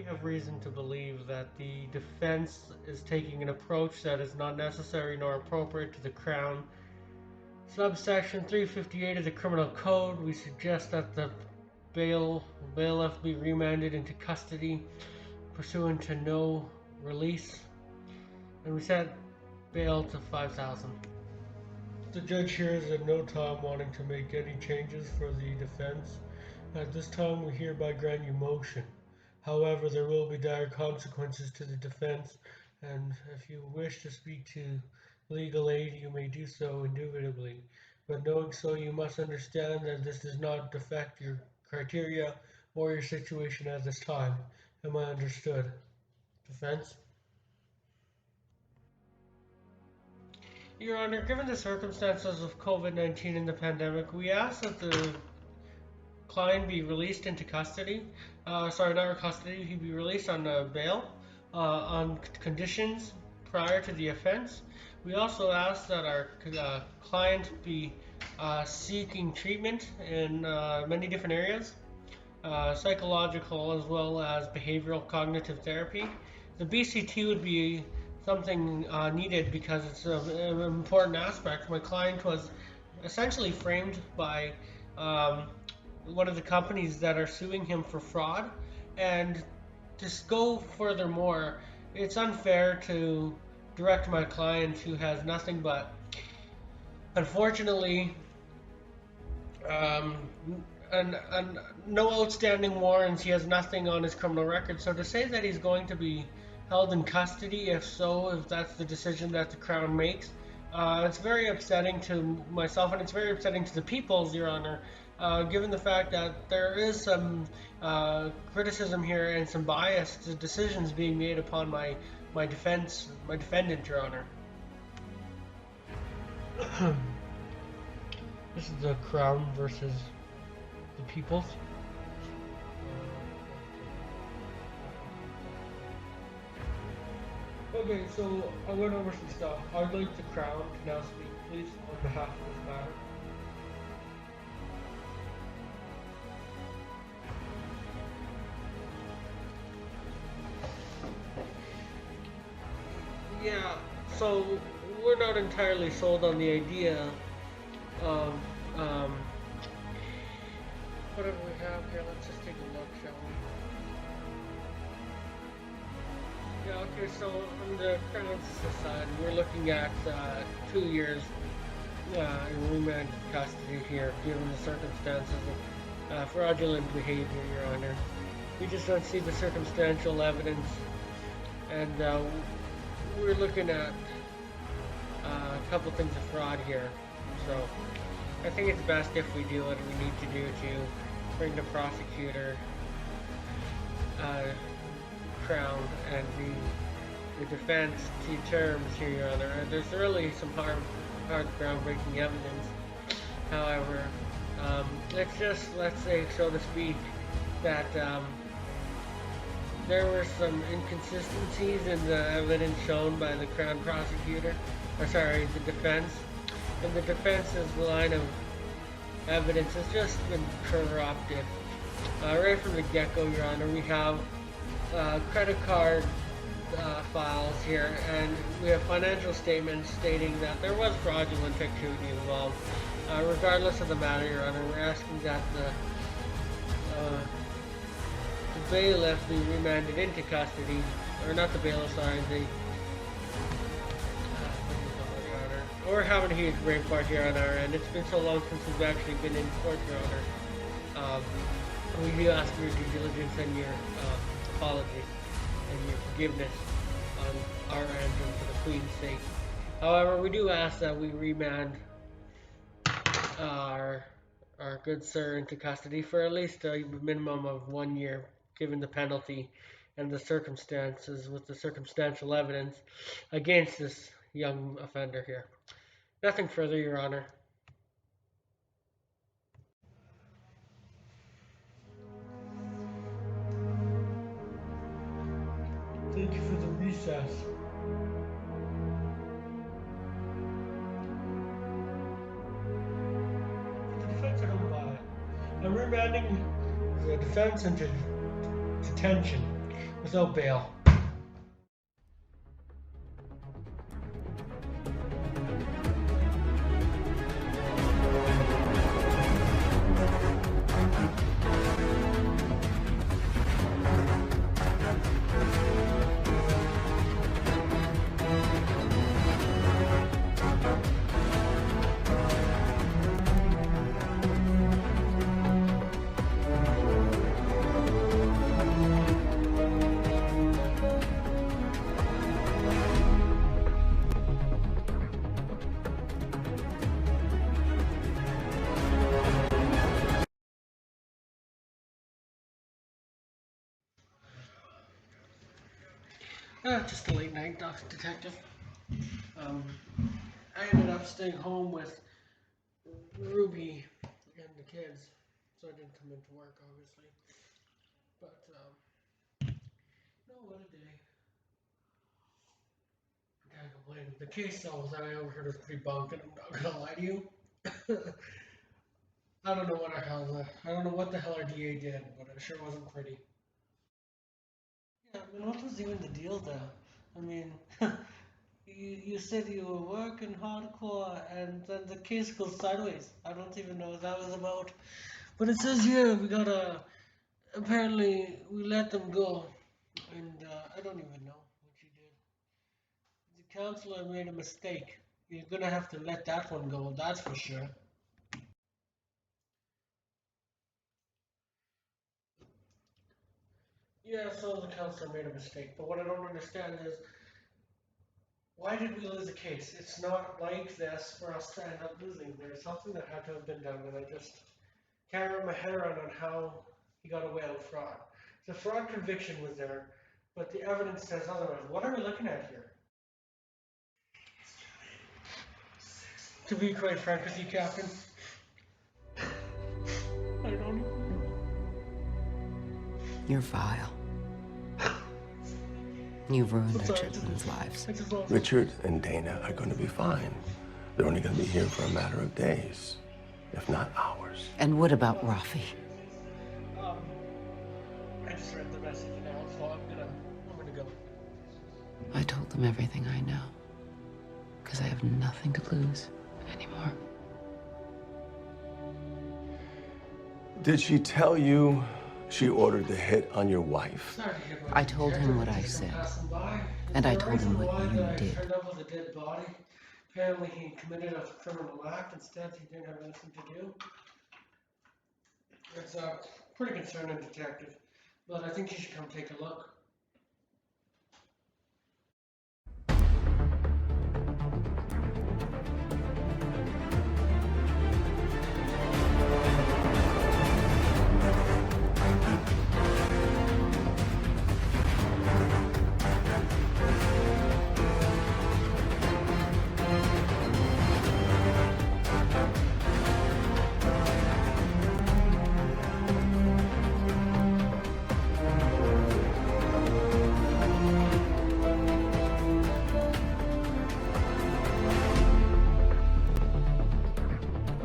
have reason to believe that the defense is taking an approach that is not necessary nor appropriate to the Crown. Subsection 358 of the Criminal Code, we suggest that the bailiff be remanded into custody pursuant to no release, and we set bail to $5,000. The judge here is at no time wanting to make any changes for the defense. At this time, we hereby grant you motion. However, there will be dire consequences to the defense, and if you wish to speak to legal aid, you may do so indubitably. But knowing so, you must understand that this does not affect your criteria or your situation at this time. Am I understood? Defense? Your Honor, given the circumstances of COVID-19 and the pandemic, we ask that the client be released into custody. Not custody, he'd be released on bail on conditions prior to the offense. We also ask that our client be seeking treatment in many different areas, psychological as well as behavioral cognitive therapy. The BCT would be something needed because it's an important aspect. My client was essentially framed by one of the companies that are suing him for fraud, and to go furthermore, it's unfair to direct my client who has nothing but, unfortunately, no outstanding warrants. He has nothing on his criminal record. So to say that he's going to be held in custody, if that's the decision that the Crown makes, it's very upsetting to myself, and it's very upsetting to the peoples, Your Honor, given the fact that there is some criticism here and some bias to decisions being made upon my defendant, Your Honor. This is the Crown versus the peoples. Okay, so I went over some stuff. I'd like the Crown to now speak, please, on behalf of this matter. Yeah, so we're not entirely sold on the idea of whatever we have here. Let's just take a look, shall we? Yeah, okay, so on the Crown's side, we're looking at 2 years in remand custody here, given the circumstances of fraudulent behavior, Your Honor. We just don't see the circumstantial evidence, and we're looking at a couple things of fraud here. So I think it's best if we do what we need to do to bring the prosecutor, Crown, and the defense to terms here, Your Honor. There's really some hard groundbreaking evidence. However, let's say, so to speak, that there were some inconsistencies in the evidence shown by the Crown prosecutor, the defense. And the defense's line of evidence has just been corrupted. Right from the get-go, Your Honor, we have credit card files here, and we have financial statements stating that there was fraudulent activity involved. Regardless of the matter, Your Honor, we're asking that the bailiff be remanded into custody, or not the bailiff, sorry, we're having a huge brain fart here on our end. It's been so long since we've actually been in court, Your Honor. We do ask for your due diligence and your apology and your forgiveness on our end and for the Queen's sake. However, we do ask that we remand our good sir into custody for at least a minimum of 1 year, given the penalty and the circumstances with the circumstantial evidence against this young offender here. Nothing further, Your Honor. Thank you for the recess. The defense are I'm remanding the defense into detention without bail. Just a late night detective. I ended up staying home with Ruby and the kids, so I didn't come into work, obviously. But, no, what a day. I can't complain. The case, though, that I overheard was pretty bunk, and I'm not gonna lie to you. I don't know what the hell our DA did, but it sure wasn't pretty. Yeah, I mean, what was even the deal there? I mean, you said you were working hardcore, and then the case goes sideways. I don't even know what that was about. But it says here apparently we let them go, and I don't even know what you did. The counselor made a mistake. You're gonna have to let that one go, that's for sure. Yeah, so the counselor made a mistake, but what I don't understand is why did we lose the case? It's not like this for us to end up losing. There's something that had to have been done, and I just can't wrap my head around on how he got away on fraud. The fraud conviction was there, but the evidence says otherwise. What are we looking at here? To be quite frank with you, Captain, I don't know. You're vile. You've ruined our children's lives. Richard and Dana are going to be fine. They're only going to be here for a matter of days, if not hours. And what about Rafi? I just read the message now, so I'm gonna go. I told them everything I know. Because I have nothing to lose anymore. Did she tell you she ordered the hit on your wife? I told him what I said. And I told him what you did. Turned up with a dead body. Apparently he committed a criminal act. Instead, he didn't have anything to do. It's pretty concerning, detective. But I think you should come take a look.